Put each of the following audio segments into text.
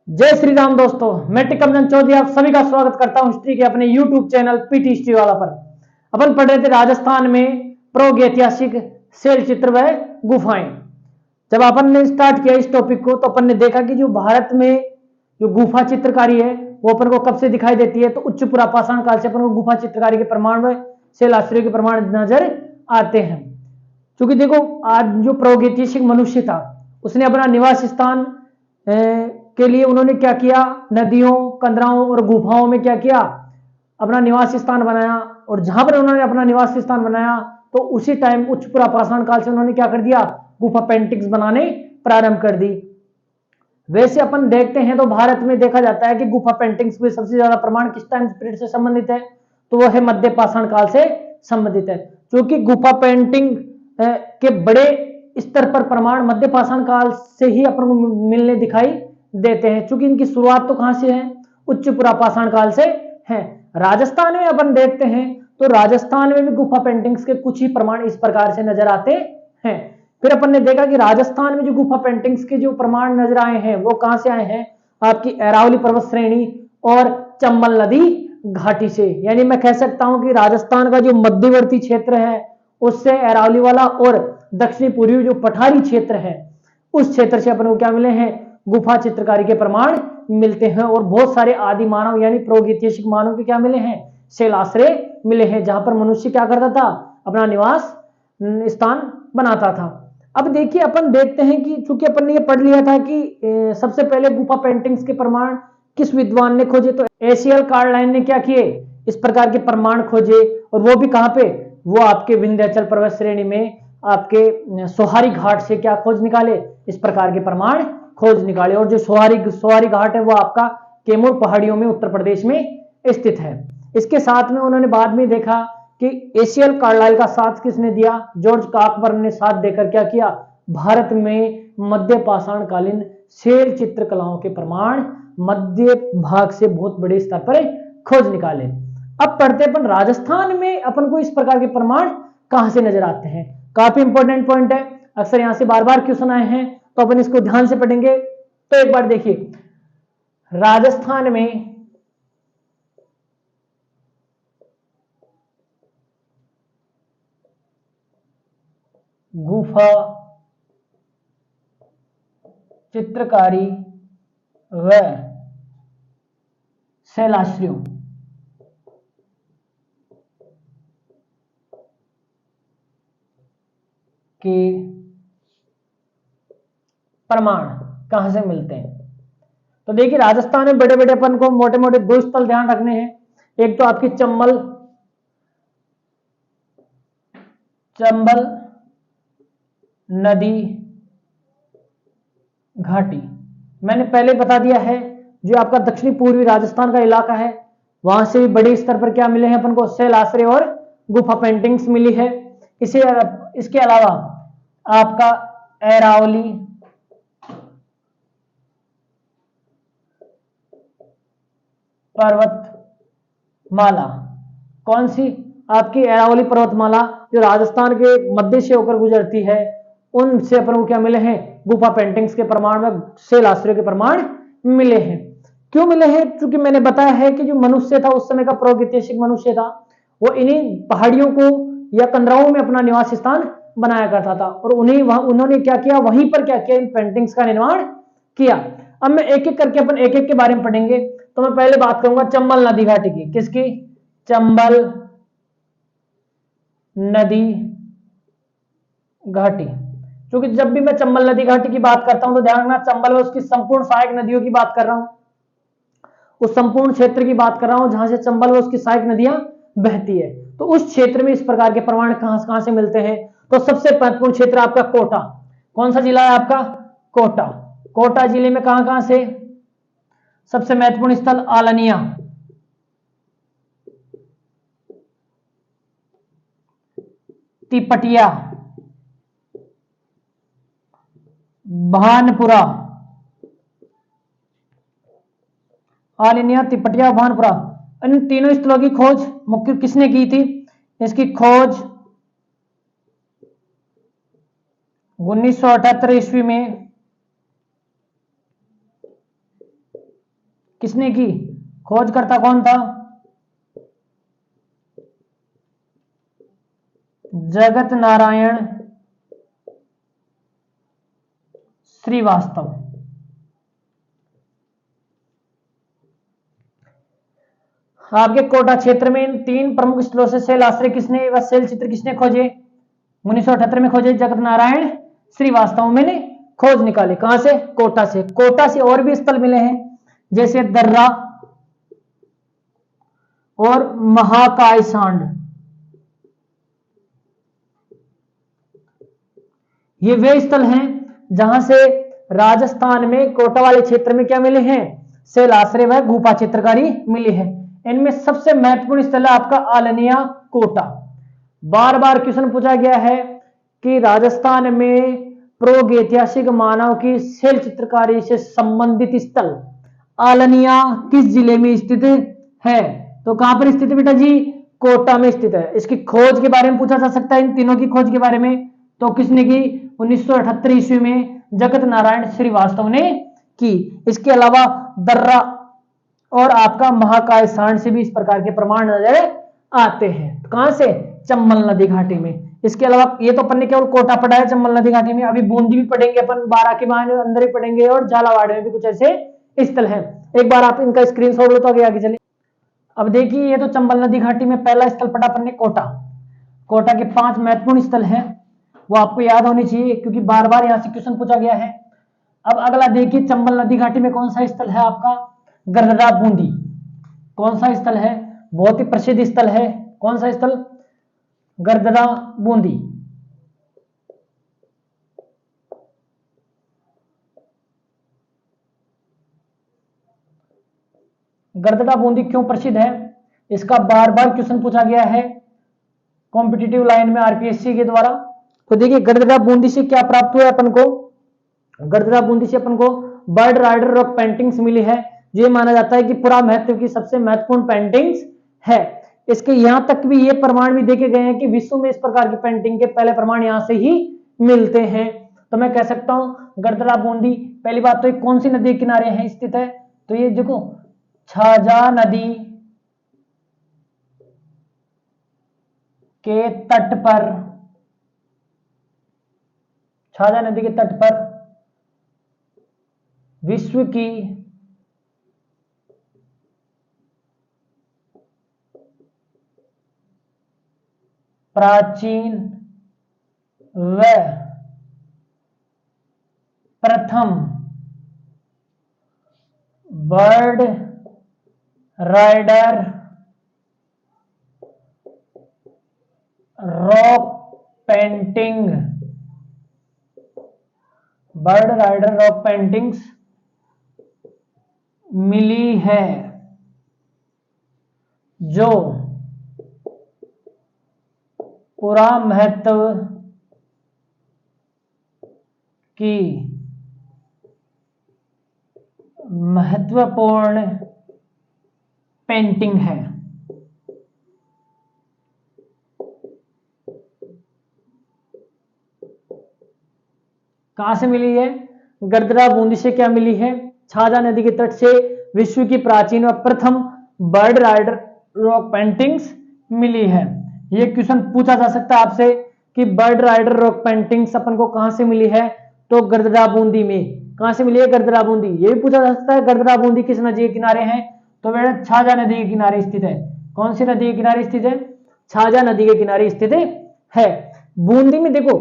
जय श्री राम दोस्तों, मैं टिकमचंद चौधरी आप सभी का स्वागत करता हूं हिस्ट्री के अपने यूट्यूब चैनल पीटी हिस्ट्री वाला पर। अपन पढ़ रहे थे राजस्थान में प्रागैतिहासिक शैल चित्र व गुफाएं। जब अपन ने स्टार्ट किया इस टॉपिक को तो अपन ने देखा कि जो भारत में जो गुफा चित्रकारी है वो अपन को कब से दिखाई देती है, तो उच्च पुरापाषाण काल से अपन को गुफा चित्रकारी के प्रमाण व शैल आश्रय के प्रमाण नजर आते हैं। क्योंकि देखो, आज जो प्रागैतिहासिक मनुष्य था उसने अपना निवास स्थान के लिए उन्होंने क्या किया, नदियों, कंदराओं और गुफाओं में क्या किया, अपना निवास स्थान बनाया। और जहां पर उन्होंने अपना निवास स्थान बनाया तो उसी टाइम उच्च पुरापाषाण काल से उन्होंने क्या कर दिया, गुफा पेंटिंग्स बनाने प्रारंभ कर दी। वैसे अपन देखते हैं तो भारत में देखा जाता है कि गुफा पेंटिंग्स में सबसे ज्यादा प्रमाण किस टाइम पीरियड से संबंधित है, तो वह है मध्य पाषाण काल से संबंधित है। क्योंकि गुफा पेंटिंग के बड़े स्तर पर प्रमाण मध्य पाषाण काल से ही अपन को मिलने दिखाई देते हैं। चूंकि इनकी शुरुआत तो कहां से है, उच्च पुरापाषाण काल से है। राजस्थान में अपन देखते हैं तो राजस्थान में भी गुफा पेंटिंग्स के कुछ ही प्रमाण इस प्रकार से नजर आते हैं। फिर अपन ने देखा कि राजस्थान में जो गुफा पेंटिंग्स के जो प्रमाण नजर आए हैं वो कहां से आए हैं, आपकी अरावली पर्वत श्रेणी और चंबल नदी घाटी से। यानी मैं कह सकता हूं कि राजस्थान का जो मध्यवर्ती क्षेत्र है उससे अरावली वाला और दक्षिणी पूर्वी जो पठारी क्षेत्र है उस क्षेत्र से अपन को क्या मिले हैं, गुफा चित्रकारी के प्रमाण मिलते हैं। और बहुत सारे आदि मानव यानी प्रागैतिहासिक मानव के क्या मिले हैं, शैलाश्रय मिले हैं, जहां पर मनुष्य क्या करता था, अपना निवास स्थान बनाता था। अब देखिए, अपन देखते हैं कि चूंकि अपन ने ये पढ़ लिया था कि सबसे पहले गुफा पेंटिंग्स के प्रमाण किस विद्वान ने खोजे, तो एशियल कार्डलाइन ने क्या किए, इस प्रकार के प्रमाण खोजे। और वो भी कहां पे, वो आपके विंध्याचल पर्वत श्रेणी में आपके सोहारी घाट से क्या खोज निकाले, इस प्रकार के प्रमाण खोज निकाले। और जो सोहारी घाट है वो आपका कैमूर पहाड़ियों में उत्तर प्रदेश में स्थित है। इसके साथ में उन्होंने बाद में देखा कि एशियल कार्डलाइल का साथ किसने दिया, जॉर्ज कॉकबर्न ने साथ देकर क्या किया, भारत में मध्य पाषाण कालीन शैल चित्रकलाओं के प्रमाण मध्य भाग से बहुत बड़े स्तर पर खोज निकाले। अब पढ़ते अपन राजस्थान में अपन को इस प्रकार के प्रमाण कहां से नजर आते हैं। काफी इंपॉर्टेंट पॉइंट है, अक्सर यहां से बार बार क्वेश्चन आए हैं तो अपन इसको ध्यान से पढ़ेंगे। तो एक बार देखिए, राजस्थान में गुफा चित्रकारी व शैलाश्रयों के प्रमाण कहां से मिलते हैं। तो देखिए, राजस्थान में बड़े बड़े अपन को मोटे मोटे दो स्थल ध्यान रखने हैं। एक तो आपकी चंबल नदी घाटी, मैंने पहले बता दिया है। जो आपका दक्षिणी पूर्वी राजस्थान का इलाका है वहां से भी बड़े स्तर पर क्या मिले हैं अपन को, शैलाश्रय और गुफा पेंटिंग्स मिली है। इसके अलावा आपका अरावली पर्वतमाला, कौन सी, आपकी अरावली पर्वतमाला जो राजस्थान के मध्य से होकर गुजरती है, उनसे अपन को क्या मिले हैं, गुफा पेंटिंग्स के प्रमाण में शैलाश्रय के प्रमाण मिले हैं। क्यों मिले हैं, क्योंकि मैंने बताया है कि जो मनुष्य था उस समय का प्रागैतिहासिक मनुष्य था, वो इन्हीं पहाड़ियों को या कंदराओं में अपना निवास स्थान बनाया करता था। और उन्होंने क्या किया, वहीं पर क्या किया, इन पेंटिंग्स का निर्माण किया। अब मैं एक एक करके अपन एक एक के बारे में पढ़ेंगे। तो मैं पहले बात करूंगा चंबल नदी घाटी की। किसकी, चंबल नदी घाटी। क्योंकि जब भी मैं चंबल नदी घाटी की बात करता हूं तो ध्यान रखना, चंबल में उसकी संपूर्ण सहायक नदियों की बात कर रहा हूं, उस संपूर्ण क्षेत्र की बात कर रहा हूं जहां से चंबल में उसकी सहायक नदियां बहती है। तो उस क्षेत्र में इस प्रकार के प्रमाण कहां से मिलते हैं। तो सबसे महत्वपूर्ण क्षेत्र आपका कोटा, कौन सा जिला है आपका, कोटा। कोटा जिले में कहां कहां से, सबसे महत्वपूर्ण स्थल आलनिया, तिपटिया, भानपुरा, आलनिया, तिपटिया, भानपुरा, इन तीनों स्थलों की खोज मुख्य किसने की थी, इसकी खोज 1978 ईस्वी में किसने की? खोजकर्ता कौन था? जगत नारायण श्रीवास्तव। आपके कोटा क्षेत्र में इन 3 प्रमुख स्थलों से शैल आश्रय किसने व शैल चित्र किसने खोजे? 1978 में खोजे जगत नारायण श्रीवास्तव। मैंने खोज निकाले कहां से? कोटा से। कोटा से और भी स्थल मिले हैं जैसे दर्रा और महाकाय सांड। ये वे स्थल हैं जहां से राजस्थान में कोटा वाले क्षेत्र में क्या मिले हैं? शैल आश्रय व गुफा चित्रकारी मिली है। इनमें सबसे महत्वपूर्ण स्थल है आपका आलनिया कोटा। बार बार क्वेश्चन पूछा गया है कि राजस्थान में प्रागैतिहासिक मानव की शैल चित्रकारी से संबंधित स्थल आलनिया किस जिले में स्थित है? तो कहां पर स्थित है बेटा जी? कोटा में स्थित है। इसकी खोज के बारे में पूछा जा सकता है, इन तीनों की खोज के बारे में। तो किसने की? 1978 ईस्वी में जगत नारायण श्रीवास्तव ने की। इसके अलावा दर्रा और आपका महाकाय सांड से भी इस प्रकार के प्रमाण नजर आते हैं। कहां से? चंबल नदी घाटी में। इसके अलावा ये तो अपन ने केवल कोटा पढ़ा है चंबल नदी घाटी में, अभी बूंदी भी पढ़ेंगे अपन, 12 के अंदर ही पढ़ेंगे, और झालावाड़ में भी कुछ ऐसे स्थल हैं। एक बार आप इनका स्क्रीनशॉट लो तो आगे आगे चले। अब देखिए, ये तो चंबल नदी घाटी में पहला स्थल पढ़ा अपन ने कोटा। कोटा के 5 महत्वपूर्ण स्थल हैं, वो आपको याद होनी चाहिए क्योंकि बार बार यहां से क्वेश्चन पूछा गया है। अब अगला देखिए, चंबल नदी घाटी में कौन सा स्थल है आपका? गरदरा बूंदी। कौन सा स्थल है? बहुत ही प्रसिद्ध स्थल है। कौन सा स्थल? गरदरा बूंदी। गरदरा बूंदी क्यों प्रसिद्ध है? इसका बार बार क्वेश्चन पूछा गया है कॉम्पिटिटिव लाइन में आरपीएससी के द्वारा। तो देखिए, गरदरा बूंदी से क्या प्राप्त हुआ अपन को? गरदरा बूंदी से अपन को बर्ड राइडर रॉक पेंटिंग्स मिली है। ये माना जाता है कि पूरा महत्व की सबसे महत्वपूर्ण पेंटिंग्स है। इसके यहां तक भी ये प्रमाण भी देखे गए हैं कि विश्व में इस प्रकार की पेंटिंग के पहले प्रमाण यहां से ही मिलते हैं। तो मैं कह सकता हूं गरदरा बूंदी, पहली बात तो ये कौन सी नदी के किनारे है स्थित है? तो ये देखो, छाजा नदी के तट पर, छाजा नदी के तट पर विश्व की प्राचीन व प्रथम bird rider rock painting, bird rider rock paintings मिली है, जो पूरा महत्व की महत्वपूर्ण पेंटिंग है। कहां से मिली है? गरदरा बूंदी से क्या मिली है? छाजा नदी के तट से विश्व की प्राचीन और प्रथम बर्ड राइडर रॉक पेंटिंग्स मिली है। यह क्वेश्चन पूछा जा सकता है आपसे कि बर्ड राइडर रॉक पेंटिंग्स अपन को कहां से मिली है? तो गरदरा बूंदी में। कहां से मिली है? गरदरा बूंदी। यह भी पूछा जा सकता है गरदरा बूंदी किस नदी के किनारे है? तो बेटा छाजा नदी के किनारे स्थित है। कौन सी नदी के किनारे स्थित है? छाजा नदी के किनारे स्थित है। बूंदी में देखो,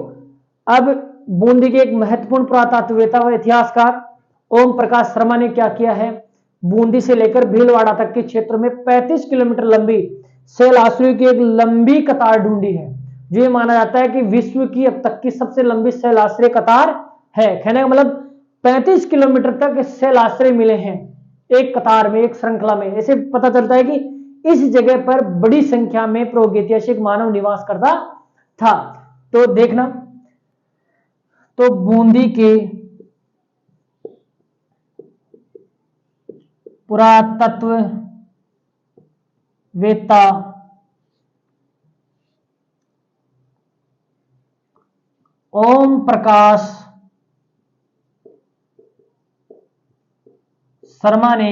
अब बूंदी के एक महत्वपूर्ण पुरातत्ववेत्ता व इतिहासकार ओम प्रकाश शर्मा ने क्या किया है? बूंदी से लेकर भीलवाड़ा तक के क्षेत्र में 35 किलोमीटर लंबी शैल आश्रयों की एक लंबी कतार ढूंढी है। जो ये माना जाता है कि विश्व की अब तक की सबसे लंबी शैल आश्रय कतार है। कहने का मतलब 35 किलोमीटर तक शैल आश्रय मिले हैं एक कतार में, एक श्रृंखला में। ऐसे पता चलता है कि इस जगह पर बड़ी संख्या में प्रागैतिहासिक मानव निवास करता था। तो देखना, तो बूंदी के पुरातत्ववेत्ता ओम प्रकाश शर्मा ने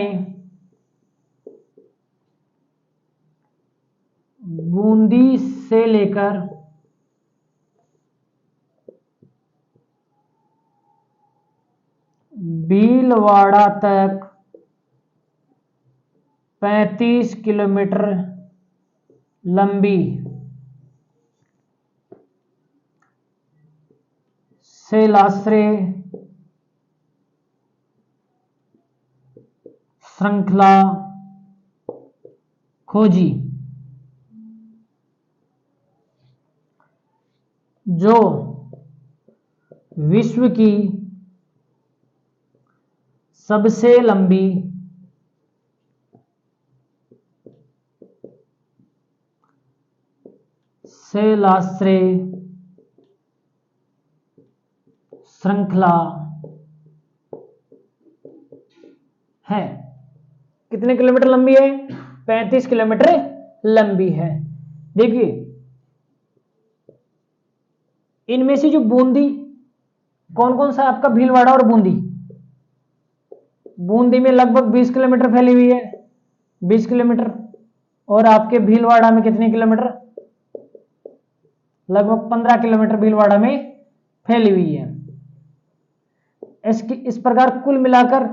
बूंदी से लेकर भीलवाड़ा तक 35 किलोमीटर लंबी शैलाश्रय श्रृंखला खोजी, जो विश्व की सबसे लंबी शैलाश्रय श्रृंखला है। कितने किलोमीटर लंबी है? 35 किलोमीटर लंबी है। देखिए, इनमें से जो बूंदी, कौन कौन सा आपका भीलवाड़ा और बूंदी? बूंदी में लगभग 20 किलोमीटर फैली हुई है, 20 किलोमीटर। और आपके भीलवाड़ा में कितने किलोमीटर? लगभग 15 किलोमीटर भीलवाड़ा में फैली हुई है। इस प्रकार कुल मिलाकर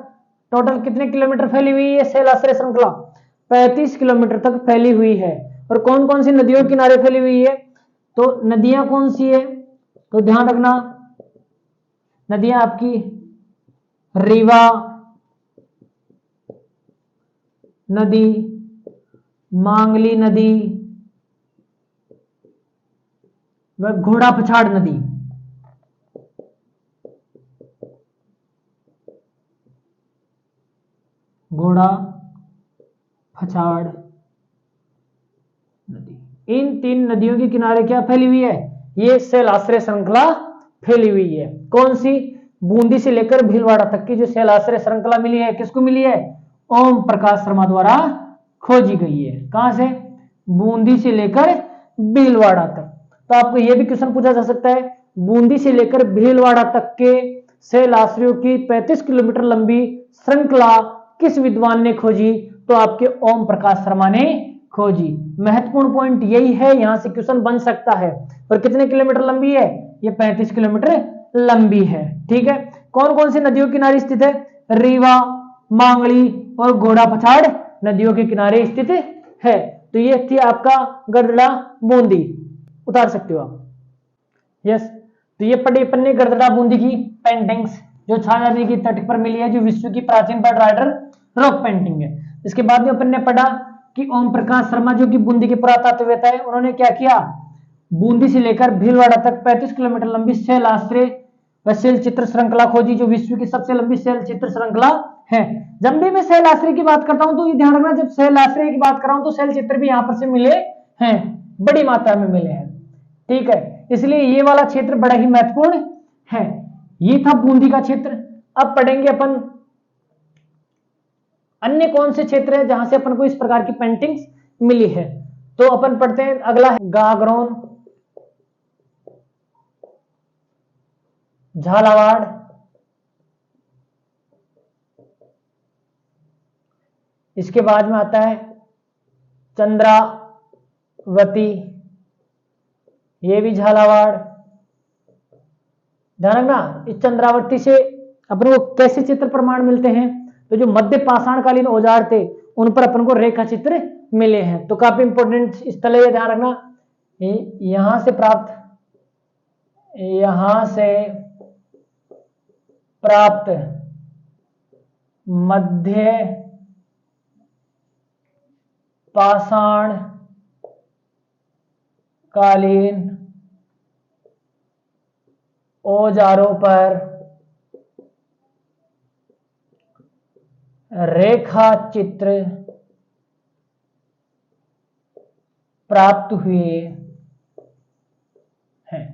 टोटल कितने किलोमीटर फैली हुई है शैलाश्रय श्रृंखला? 35 किलोमीटर तक फैली हुई है। और कौन कौन सी नदियों के किनारे फैली हुई है? तो नदियां कौन सी है? तो ध्यान रखना, नदियां आपकी रीवा नदी, मांगली नदी व घोड़ा पछाड़ नदी। घोड़ा पछाड़ नदी, इन 3 नदियों के किनारे क्या फैली हुई है? ये शैलाश्रय श्रृंखला फैली हुई है। कौन सी? बूंदी से लेकर भीलवाड़ा तक की जो शैलाश्रय श्रृंखला मिली है, किसको मिली है? ओम प्रकाश शर्मा द्वारा खोजी गई है। कहां से? बूंदी से लेकर भीलवाड़ा तक। तो आपको यह भी क्वेश्चन पूछा जा सकता है, बूंदी से लेकर भीलवाड़ा तक के शैलाश्रयों की 35 किलोमीटर लंबी श्रृंखला किस विद्वान ने खोजी? तो आपके ओम प्रकाश शर्मा ने खोजी। महत्वपूर्ण पॉइंट यही है, यहां से क्वेश्चन बन सकता है। और कितने किलोमीटर लंबी है? ये 35 किलोमीटर लंबी है। ठीक है। कौन कौन सी नदियों के किनारे स्थित है? रीवा, मांगली और घोड़ा पछाड़ नदियों के किनारे स्थित है। तो ये थी आपका गढ़ड़ा बूंदी, उतार सकते हो आप। यस, तो ये पढ़ी अपन ने गढ़ड़ा बूंदी की पेंटिंग्स जो छाया नदी की तट पर मिली है, जो विश्व की प्राचीन बर्ड राइडर रॉक पेंटिंग है। इसके बाद में अपन ने पढ़ा कि ओम प्रकाश शर्मा जो कि बूंदी के पुरातत्ववेत्ता है, उन्होंने क्या किया? बूंदी से लेकर भीलवाड़ा तक 35 किलोमीटर लंबी शैलाश्रय व शैल चित्र श्रृंखला खोजी, जो विश्व की सबसे लंबी शैल चित्र श्रृंखला है। जब भी मैं शैलाश्रय की बात करता हूं तो ये ध्यान रखना, जब शैलाश्रय की बात कर रहा हूं तो शैल चित्र भी यहां पर से मिले हैं, बड़ी मात्रा में मिले हैं। ठीक है, इसलिए ये वाला क्षेत्र बड़ा ही महत्वपूर्ण है। ये था बूंदी का क्षेत्र। अब पढ़ेंगे अपन अन्य कौन से क्षेत्र है जहां से अपन को इस प्रकार की पेंटिंग्स मिली है। तो अपन पढ़ते हैं, अगला है गागरोन, झालावाड़, इसके बाद में आता है चंद्रावती, ये भी झालावाड़। ध्यान रखना, इस चंद्रावती से अपन को कैसे चित्र प्रमाण मिलते हैं? तो जो मध्य पाषाणकालीन औजार थे उन पर अपन को रेखा चित्र मिले हैं। तो काफी इंपोर्टेंट स्थल है, ध्यान रखना। यहां से प्राप्त मध्य पाषाण कालीन औजारों पर रेखा चित्र प्राप्त हुए हैं।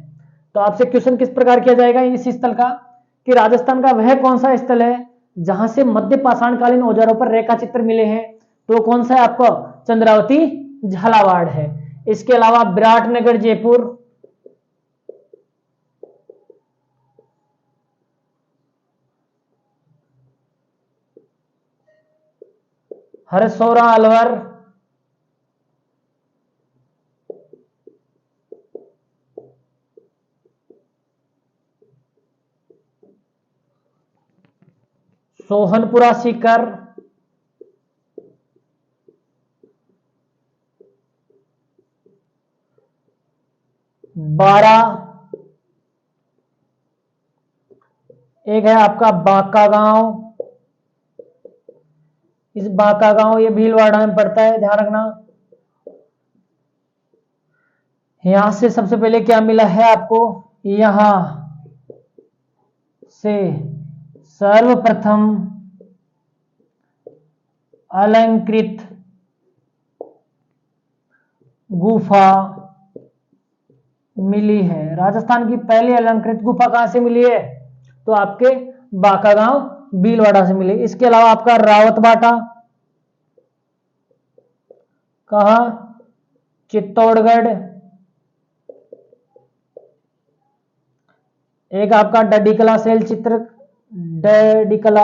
तो आपसे क्वेश्चन किस प्रकार किया जाएगा इस स्थल का, कि राजस्थान का वह कौन सा स्थल है जहां से मध्य पाषाणकालीन औजारों पर रेखा चित्र मिले हैं? तो कौन सा है आपको? चंद्रावती, झालावाड़ है। इसके अलावा विराटनगर, जयपुर, हरसौरा, अलवर, सोहनपुरा सीकर, बारा, एक है आपका बांका गांव, इस बांका गांव ये भीलवाड़ा में पड़ता है, ध्यान रखना। यहां से सबसे पहले क्या मिला है आपको, यहां से सर्वप्रथम अलंकृत गुफा मिली है। राजस्थान की पहली अलंकृत गुफा कहां से मिली है, तो आपके बांका गांव भीलवाड़ा से मिली। इसके अलावा आपका रावतबाटा, कहा, चित्तौड़गढ़। एक आपका डडीकला शैल चित्र, डडीकला,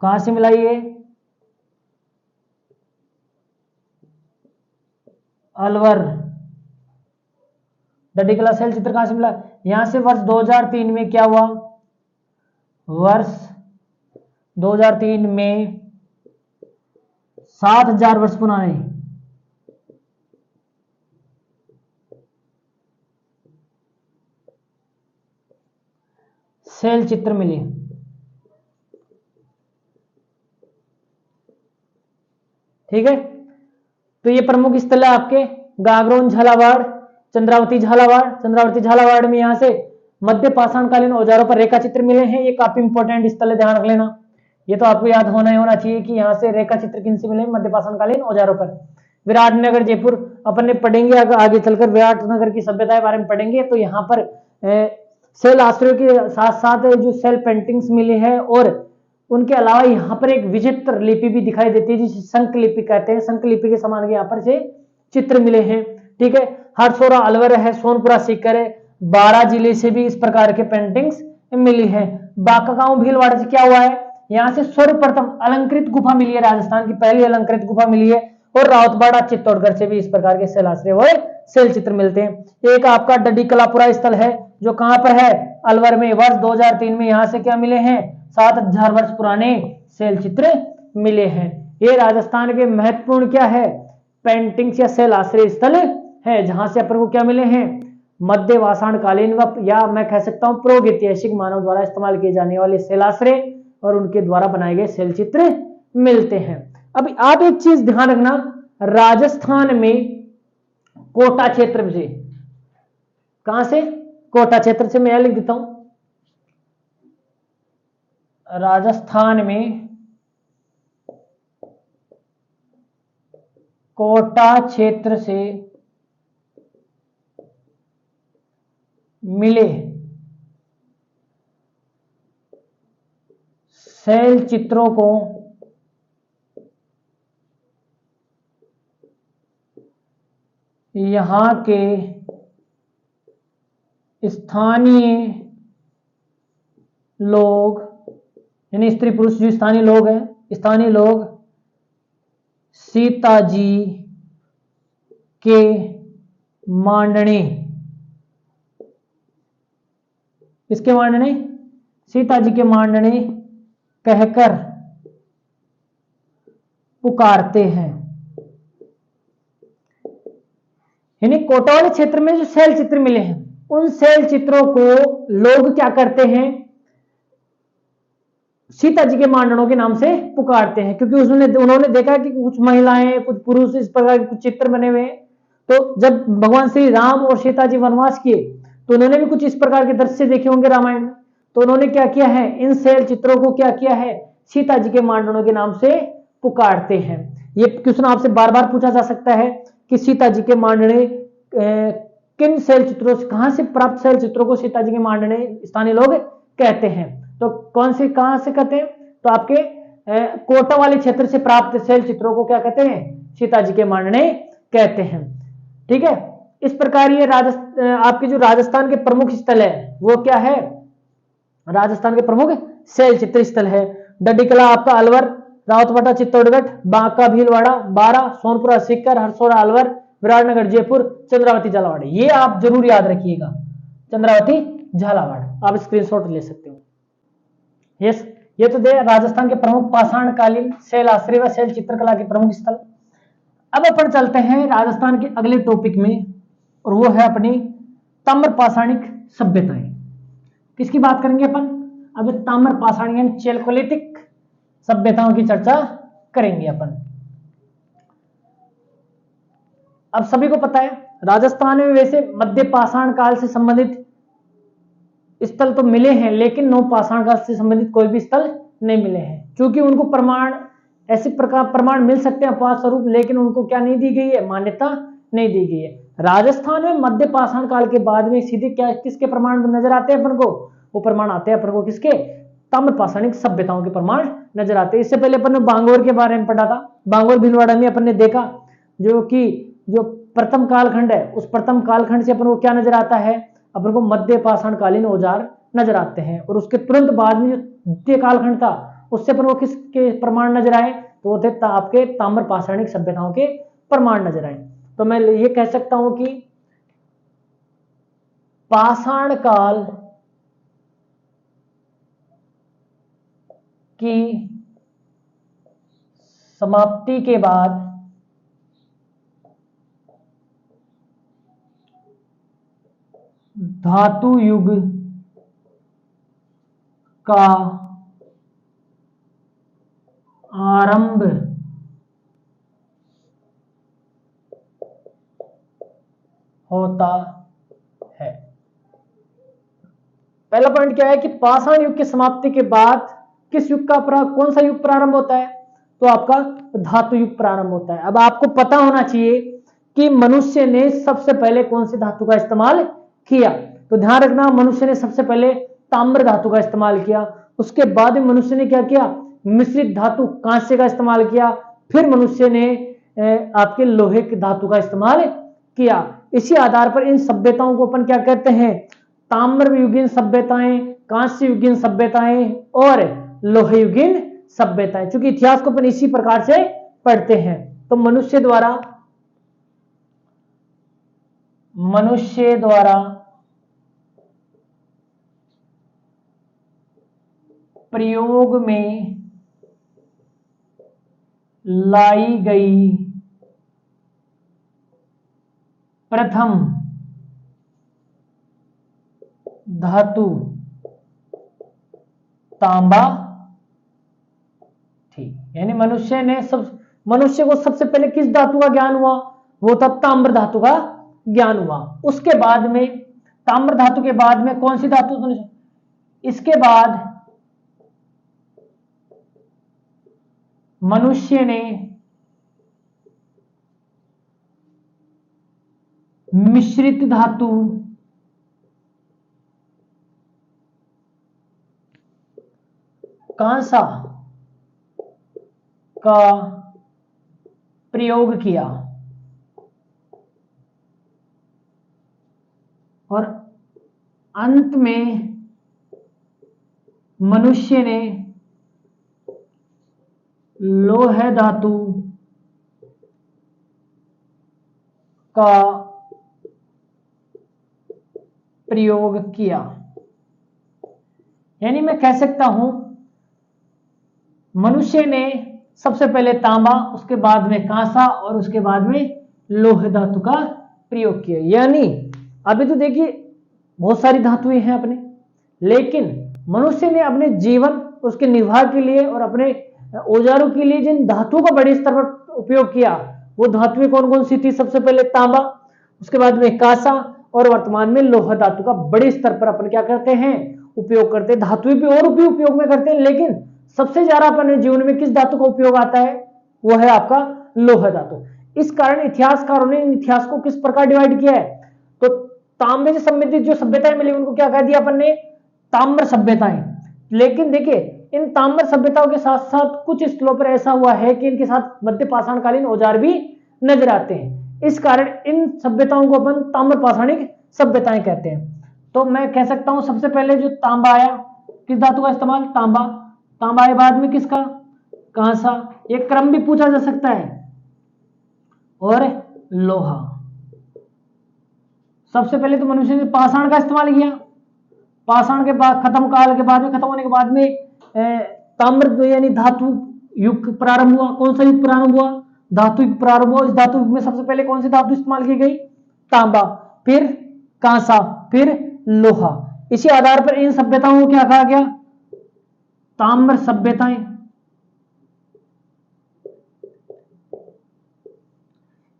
कहां से मिला ये, अलवर। डडीकला शैल चित्र कहां से मिला, यहां से वर्ष 2003 में क्या हुआ, वर्ष 2003 में 7000 वर्ष पुराने शैल चित्र मिले। ठीक है, तो ये प्रमुख स्थल है आपके गागरोन झालावाड़, चंद्रावती झालावाड़। चंद्रावती झालावाड़ में यहां से मध्य पाषाणकालीन औजारों पर रेखा चित्र मिले हैं। ये काफी इंपॉर्टेंट स्थल है, ध्यान रख लेना। ये तो आपको याद होना चाहिए कि यहां से रेखा चित्र किन से मिले, मध्य पाषाणकालीन औजारों पर। विराटनगर जयपुर अपन ने पढ़ेंगे, आगे चलकर विराटनगर की सभ्यता के बारे में पढ़ेंगे, तो यहाँ पर सेल आश्रयों के साथ साथ जो सेल पेंटिंग्स मिली है, और उनके अलावा यहाँ पर एक विचित्र लिपि भी दिखाई देती है जिसे शंख लिपि कहते हैं। शंख लिपि के समान के यहाँ पर से चित्र मिले हैं। ठीक है, हरसोरा अलवर है, सोनपुरा सीकर है, 12 जिले से भी इस प्रकार के पेंटिंग्स मिली है। बांका गांव भीलवाड़ा से क्या हुआ है, यहाँ से सर्वप्रथम अलंकृत गुफा मिली है, राजस्थान की पहली अलंकृत गुफा मिली है। और रावतबाड़ा चित्तौड़गढ़ से भी इस प्रकार के शैलाश्रय और शैल चित्र मिलते हैं। एक आपका डडीकलापुरा स्थल है जो कहां पर है, अलवर में। वर्ष 2003 में यहां से क्या मिले हैं, 7000 वर्ष पुराने शैल चित्र मिले हैं। ये राजस्थान के महत्वपूर्ण क्या है, पेंटिंग्स या शैलाश्रय स्थल है, जहां से अपन को क्या मिले हैं, मध्य पाषाणकालीन या मैं कह सकता हूं प्रागैतिहासिक मानव द्वारा इस्तेमाल किए जाने वाले शैलाश्रय और उनके द्वारा बनाए गए शैल चित्र मिलते हैं। अब आप एक चीज ध्यान रखना, राजस्थान में कोटा क्षेत्र से, कहां से, कोटा क्षेत्र से, मैं लिख देता हूं, राजस्थान में कोटा क्षेत्र से मिले शैल चित्रों को यहाँ के स्थानीय लोग, यानी स्त्री पुरुष जो स्थानीय लोग हैं, स्थानीय लोग सीताजी के मांडने, किसके मांडने, सीताजी के मांडने कहकर पुकारते हैं। यानी कोटा वाले क्षेत्र में जो शैल चित्र मिले हैं, उन शैल चित्रों को लोग क्या करते हैं, सीता जी के मांडनों के नाम से पुकारते हैं, क्योंकि उन्होंने देखा कि कुछ महिलाएं, कुछ पुरुष, इस प्रकार के कुछ चित्र बने हुए हैं। तो जब भगवान श्री राम और सीता जी वनवास किए तो उन्होंने भी कुछ इस प्रकार के दृश्य देखे होंगे रामायण में। तो उन्होंने क्या किया है, इन शैल चित्रों को क्या किया है, सीता जी के मांडनों के नाम से पुकारते हैं। ये क्वेश्चन आपसे बार बार पूछा जा सकता है कि सीता जी के मांडने किन शैल चित्रों से, कहां से प्राप्त शैल चित्रों को सीता जी के मांडने स्थानीय लोग कहते हैं। तो कौन से, कहां से कहते हैं, तो आपके कोटा वाले क्षेत्र से प्राप्त शैल चित्रों को क्या कहते हैं, सीता जी के मांडने कहते हैं। ठीक है, इस प्रकार ये आपके जो राजस्थान के प्रमुख स्थल है वो क्या है, राजस्थान के प्रमुख शैल चित्र स्थल है। डडीकला आपका अलवर, रावतबाटा चित्तौड़गढ़, बांका भीलवाड़ा, बारा, सोनपुरा सीकर, हरसोरा अलवर, विराटनगर जयपुर, चंद्रावती झालावाड़, ये आप जरूर याद रखिएगा, चंद्रावती झालावाड़। आप स्क्रीनशॉट ले सकते हो। यस, ये तो दे राजस्थान के प्रमुख पाषाणकालीन शैल आश्रय व शैल चित्रकला के प्रमुख स्थल। अब अपन चलते हैं राजस्थान के अगले टॉपिक में, और वो है अपनी ताम्र पाषाणिक सभ्यताएं। किसकी बात करेंगे अपन? अब ताम्र पाषाणिक चैल्कोलिथिक सभ्यताओं की चर्चा करेंगे अपन। अब सभी को पता है राजस्थान में वैसे मध्य पाषाण काल से संबंधित स्थल तो मिले हैं, लेकिन नव पाषाण काल से संबंधित कोई भी स्थल नहीं मिले हैं, क्योंकि उनको प्रमाण ऐसे प्रकार प्रमाण मिल सकते हैं अपवाद स्वरूप, लेकिन उनको क्या नहीं दी गई है? मान्यता नहीं दी गई है। राजस्थान में मध्य पाषाण काल के बाद में सीधे क्या किसके प्रमाण नजर आते हैं अपन को? वो प्रमाण आते हैं अपन को किसके? ताम्र पाषाणिक सभ्यताओं के प्रमाण नजर आते हैं। इससे पहले अपन ने बांगोर के बारे में पढ़ा था। बांगोर भीलवाड़ा में अपन ने देखा जो प्रथम कालखंड है, उस प्रथम कालखंड से अपन को क्या नजर आता है? अपन को मध्य पाषाणकालीन औजार नजर आते हैं। और उसके तुरंत बाद में जो द्वितीय कालखंड था, उससे अपन को किसके प्रमाण नजर आए? तो वो थे आपके ताम्र पाषाणिक सभ्यताओं के प्रमाण नजर आए। तो मैं ये कह सकता हूं कि पाषाण काल की समाप्ति के बाद धातु युग का आरंभ होता है। पहला पॉइंट क्या है कि पाषाण युग की समाप्ति के बाद किस युग का कौन सा युग प्रारंभ होता है? तो आपका धातु युग प्रारंभ होता है। अब आपको पता होना चाहिए कि मनुष्य ने सबसे पहले कौन सी धातु का इस्तेमाल किया। तो ध्यान रखना, मनुष्य ने सबसे पहले ताम्र धातु का इस्तेमाल किया। उसके बाद मनुष्य ने क्या किया? मिश्रित धातु कांस्य का इस्तेमाल किया। फिर मनुष्य ने आपके लोहे की धातु का इस्तेमाल किया। इसी आधार पर इन सभ्यताओं को अपन क्या कहते हैं? ताम्र युगीन सभ्यताएं, कांस्य युगीन सभ्यताएं और लोहे युगीन सभ्यताएं। क्योंकि इतिहास को अपन इसी प्रकार से पढ़ते हैं। तो मनुष्य द्वारा प्रयोग में लाई गई प्रथम धातु तांबा थी। यानी मनुष्य को सबसे पहले किस धातु का ज्ञान हुआ? वो था ताम्र धातु का ज्ञान हुआ। उसके बाद में ताम्र धातु के बाद में कौन सी धातु? इसके बाद मनुष्य ने मिश्रित धातु कांसा का प्रयोग किया और अंत में मनुष्य ने लोह धातु का प्रयोग किया। यानी मैं कह सकता हूं मनुष्य ने सबसे पहले तांबा, उसके बाद में कांसा और उसके बाद में लोह धातु का प्रयोग किया। यानी अभी तो देखिए बहुत सारी धातुएं हैं अपने, लेकिन मनुष्य ने अपने जीवन उसके निर्वाह के लिए और अपने औजारों के लिए जिन धातुओं का बड़े स्तर पर उपयोग किया, वो धातुएं कौन कौन सी थी? सबसे पहले तांबा, उसके बाद में कांसा और वर्तमान में लोहा धातु का बड़े स्तर पर अपन क्या करते हैं? उपयोग करते हैं। धातुएं भी और भी उपयोग में करते हैं, लेकिन सबसे ज्यादा अपने जीवन में किस धातु का उपयोग आता है? वो है आपका लोहा धातु। इस कारण इतिहासकारों ने इतिहास को किस प्रकार डिवाइड किया है? तो तांबे से संबंधित जो सभ्यताएं मिली उनको क्या कह दिया अपन ने? ताम्र सभ्यताएं। लेकिन देखिए इन ताम्र सभ्यताओं के साथ साथ कुछ स्थलों पर ऐसा हुआ है कि इनके साथ मध्य पाषाणकालीन औजार भी नजर आते हैं। इस कारण इन सभ्यताओं को अपन ताम्र पाषाणिक सभ्यताएं कहते हैं। तो मैं कह सकता हूं सबसे पहले जो तांबा आया, किस धातु का इस्तेमाल? तांबा। तांबा आए बाद में किसका? कांसा। एक क्रम भी पूछा जा सकता है। और लोहा। सबसे पहले तो मनुष्य ने पाषाण का इस्तेमाल किया, पाषाण के बाद खत्म काल के बाद में, खत्म होने के बाद में ताम्र यानी धातु युग प्रारंभ हुआ। कौन सा युग प्रारंभ हुआ? धातु युग प्रारंभ हुआ। इस धातु युग में सबसे पहले कौन सी धातु इस्तेमाल की गई? तांबा, फिर कांसा, फिर लोहा। इसी आधार पर इन सभ्यताओं को क्या कहा गया? ताम्र सभ्यताएं।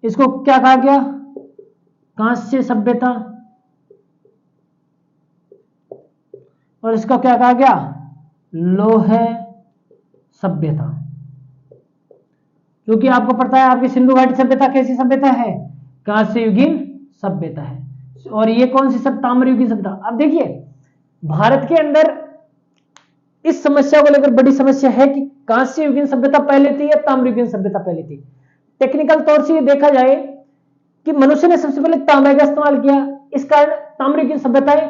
इसको क्या कहा गया? कांस्य सभ्यता। और इसको क्या कहा गया? लोह सभ्यता। क्योंकि आपको पता है आपकी सिंधु घाटी सभ्यता कैसी सभ्यता है? कांस्य युगीन सभ्यता है। और ये कौन सी सब? ताम्र युगीन सभ्यता। अब देखिए भारत के अंदर इस समस्या को लेकर बड़ी समस्या है कि कांस्य युगीन सभ्यता पहले थी या ताम्र युगीन सभ्यता पहले थी। टेक्निकल तौर से ये देखा जाए कि मनुष्य ने सबसे पहले तांबे का इस्तेमाल किया, इस कारण ताम्र युगीन सभ्यताएं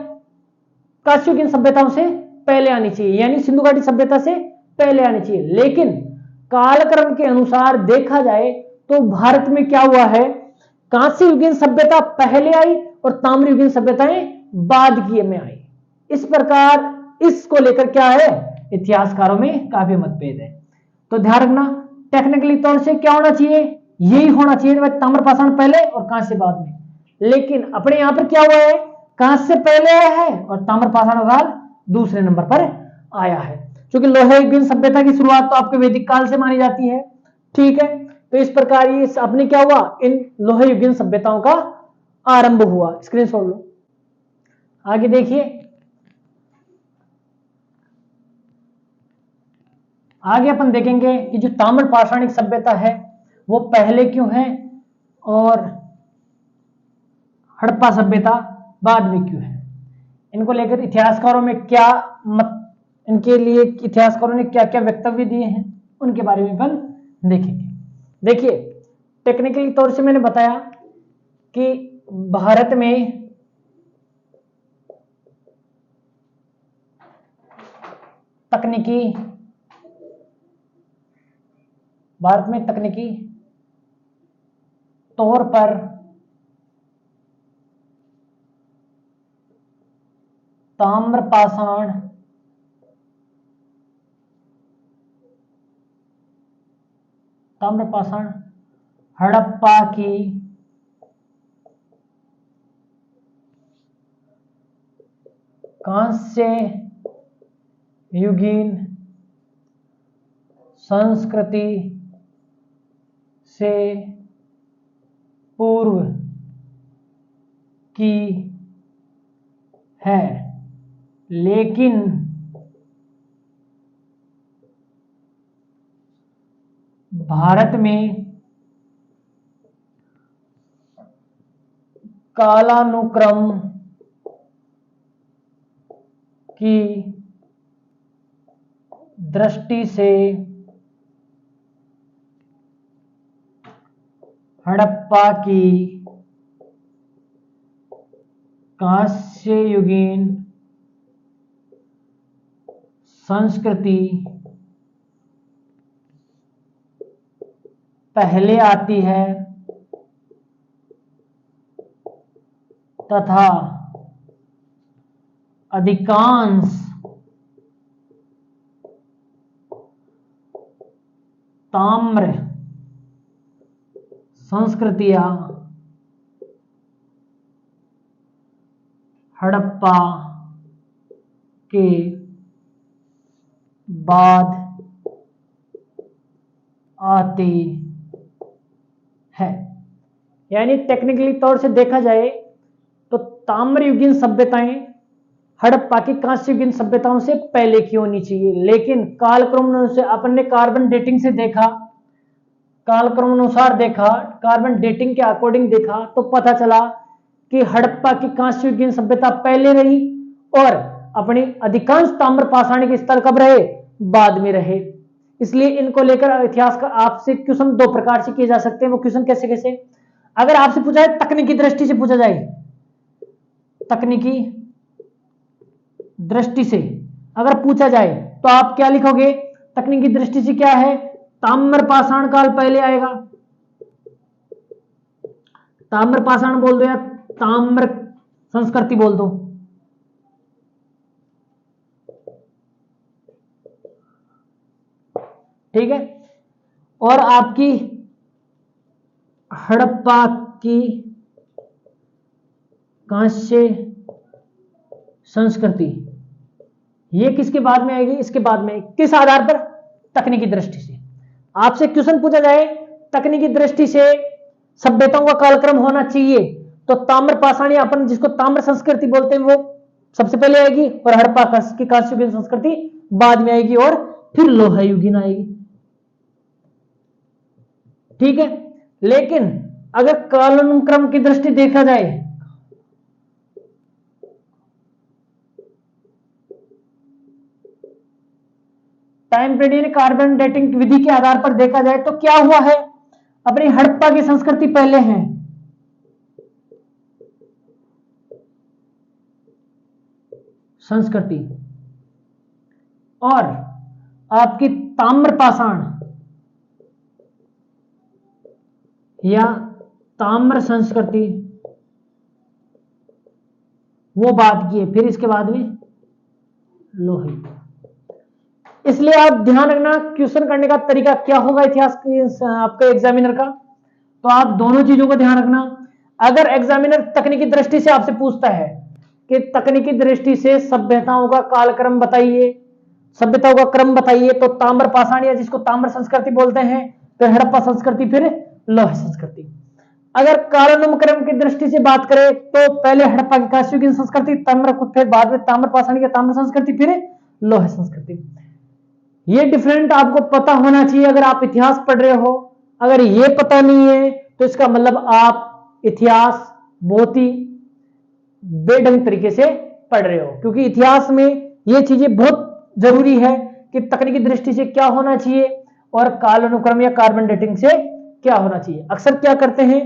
कांस्य युगीन सभ्यताओं से पहले आनी चाहिए, यानी सिंधु घाटी सभ्यता से पहले आनी चाहिए। लेकिन कालक्रम के अनुसार देखा जाए तो भारत में क्या हुआ है? कांस्य युगीन सभ्यता पहले आई और ताम्र युगीन सभ्यताएं बाद की में आई। इस प्रकार इसको लेकर क्या है? इतिहासकारों में काफी मतभेद है। तो ध्यान रखना टेक्निकली तौर से क्या होना चाहिए? यही होना चाहिए, ताम्र पाषाण पहले और कांस्य बाद में। लेकिन अपने यहां पर क्या हुआ है? कांस्य पहले आया है और ताम्र पाषाण काल दूसरे नंबर पर आया है। क्योंकि लोह युगीन सभ्यता की शुरुआत तो आपके वैदिक काल से मानी जाती है, ठीक है। तो इस प्रकार ये अपने क्या हुआ? इन लोह युगीन सभ्यताओं का आरंभ हुआ। स्क्रीनशॉट लो। आगे देखिए, आगे अपन देखेंगे कि जो ताम्र पाषाणिक सभ्यता है वो पहले क्यों है और हड़प्पा सभ्यता बाद में क्यों है। इनको लेकर इतिहासकारों में क्या इनके लिए इतिहासकारों ने क्या क्या वक्तव्य दिए हैं उनके बारे में अपन देखेंगे। देखिए टेक्निकली तौर से मैंने बताया कि भारत में तकनीकी तौर पर ताम्र पाषाण हड़प्पा की कांस्य युगीन संस्कृति से पूर्व की है, लेकिन भारत में कालानुक्रम की दृष्टि से हड़प्पा की कांस्य युगीन संस्कृति पहले आती है तथा अधिकांश ताम्र संस्कृतियां हड़प्पा के बाद आती है। यानी टेक्निकली तौर से देखा जाए तो ताम्र युगीन सभ्यताएं हड़प्पा की कांस्य युगीन सभ्यताओं से पहले की होनी चाहिए, लेकिन कालक्रम से अपन ने कार्बन डेटिंग से देखा, कालक्रम अनुसार देखा, कार्बन डेटिंग के अकॉर्डिंग देखा तो पता चला कि हड़प्पा की कांस्य युगीन सभ्यता पहले रही और अपनी अधिकांश ताम्र पाषाणिक स्थल कब रहे? बाद में रहे। इसलिए इनको लेकर इतिहास का आपसे क्वेश्चन दो प्रकार से किए जा सकते हैं। वो क्वेश्चन कैसे कैसे? अगर आपसे पूछा है तकनीकी दृष्टि से पूछा जाए, तकनीकी दृष्टि से अगर पूछा जाए तो आप क्या लिखोगे? तकनीकी दृष्टि से क्या है? ताम्र पाषाण काल पहले आएगा, ताम्र पाषाण बोल दो या ताम्र संस्कृति बोल दो, ठीक है। और आपकी हड़प्पा की कांस्य संस्कृति, ये किसके बाद में आएगी? इसके बाद में। किस आधार पर? तकनीकी दृष्टि से। आपसे क्वेश्चन पूछा जाए तकनीकी दृष्टि से सभ्यताओं का कालक्रम होना चाहिए, तो ताम्र पाषाणी, अपन जिसको ताम्र संस्कृति बोलते हैं, वो सबसे पहले आएगी, और हड़प्पा की कांस्ययुगीन संस्कृति बाद में आएगी, और फिर लोहा युगीन आएगी। ठीक है। लेकिन अगर कालानुक्रम की दृष्टि देखा जाए, टाइम पीरियड कार्बन डेटिंग विधि के आधार पर देखा जाए तो क्या हुआ है? अपनी हड़प्पा की संस्कृति पहले है, संस्कृति, और आपकी ताम्र पाषाण या ताम्र संस्कृति वो बाद की है, फिर इसके बाद में लोहे। इसलिए आप ध्यान रखना क्वेश्चन करने का तरीका क्या होगा इतिहास के आपके एग्जामिनर का, तो आप दोनों चीजों को ध्यान रखना। अगर एग्जामिनर तकनीकी दृष्टि से आपसे पूछता है कि तकनीकी दृष्टि से सभ्यताओं का कालक्रम बताइए, सभ्यताओं का क्रम बताइए, तो ताम्र पाषाण या जिसको ताम्र संस्कृति बोलते हैं, फिर हड़प्पा संस्कृति, फिर लोह संस्कृति। अगर कालानुक्रम की दृष्टि से बात करें तो पहले हड़प्पा की कांस्ययुगीन संस्कृति, ताम्र, फिर बाद में ताम्र पाषाण या ताम्र संस्कृति, फिर लोह संस्कृति। ये डिफरेंट आपको पता होना चाहिए अगर आप इतिहास पढ़ रहे हो। अगर ये पता नहीं है तो इसका मतलब आप इतिहास बहुत ही बेढंग तरीके से पढ़ रहे हो, क्योंकि इतिहास में ये चीजें बहुत जरूरी है कि तकनीकी दृष्टि से क्या होना चाहिए और कालानुक्रम या कार्बन डेटिंग से क्या होना चाहिए। अक्सर क्या करते हैं,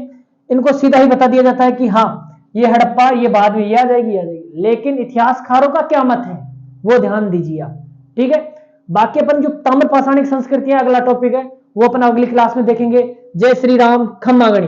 इनको सीधा ही बता दिया जाता है कि हाँ ये हड़प्पा, ये बाद में ये आ जाएगी, लेकिन इतिहासकारों का क्या मत है वो ध्यान दीजिए आप। ठीक है। बाकी अपन जो ताम्र पाषाणिक संस्कृति है अगला टॉपिक है, वो अपन अगली क्लास में देखेंगे। जय श्री राम, खम्मा गणी।